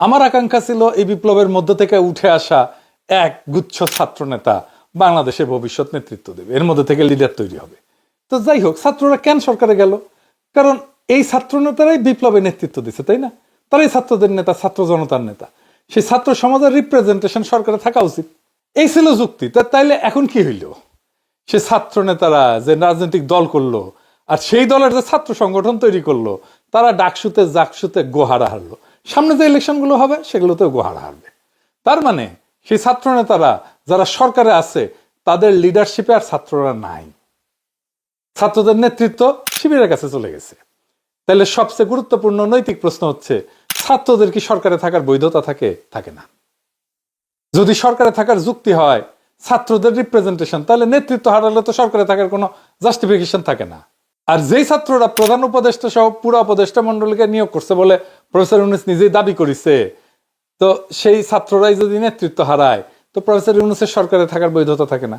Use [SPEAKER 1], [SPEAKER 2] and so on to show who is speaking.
[SPEAKER 1] আমার আকাঙ্ক্ষা ছিল এই বিপ্লবের মধ্য থেকে উঠে আসা এক গুচ্ছ ছাত্র নেতা বাংলাদেশের ভবিষ্যৎ নেতৃত্ব দেবে, এর মধ্যে থেকে লিডার তৈরি হবে। তো যাই হোক, ছাত্ররা কেন সরকারে গেল? কারণ এই ছাত্র নেতারাই বিপ্লবে নেতৃত্ব দিচ্ছে, তাই না? তারাই ছাত্রদের নেতা, ছাত্র জনতার নেতা। সেই ছাত্র সমাজের রিপ্রেজেন্টেশন সরকারে থাকা উচিত, এই ছিল যুক্তি। তাইলে এখন কি হইল? সে ছাত্র নেতারা যে রাজনৈতিক দল করলো, আর সেই দলের যে ছাত্র সংগঠন তৈরি করলো, তারা ডাকসুতে জাকসুতে গোহারা হারলো। সামনে যে ইলেকশনগুলো হবে সেগুলোতেও গোহারা হারবে। তার মানে সেই ছাত্র নেতারা যারা সরকারে আছে, তাদের লিডারশিপে আর ছাত্ররা নাই, ছাত্রদের নেতৃত্ব শিবিরের কাছে চলে গেছে। তাহলে সবচেয়ে গুরুত্বপূর্ণ নৈতিক প্রশ্ন হচ্ছে, ছাত্রদের কি সরকারে থাকার বৈধতা থাকে? থাকে না। যদি সরকারে থাকার যুক্তি হয় ছাত্রদের রিপ্রেজেন্টেশন, তাহলে নেতৃত্ব হারালে তো সরকারে থাকার কোনো জাস্টিফিকেশন থাকে না। আর যেই ছাত্ররা প্রধান উপদেষ্টা সহ পুরো উপদেষ্টা মন্ডলীকে নিয়োগ করছে বলে প্রফেসর ইউনূস নিজেই দাবি করেছে, তো সেই ছাত্ররাই যদি নেতৃত্ব হারায়, তো প্রফেসর ইউনূসের সরকারে থাকার বৈধতা থাকে না।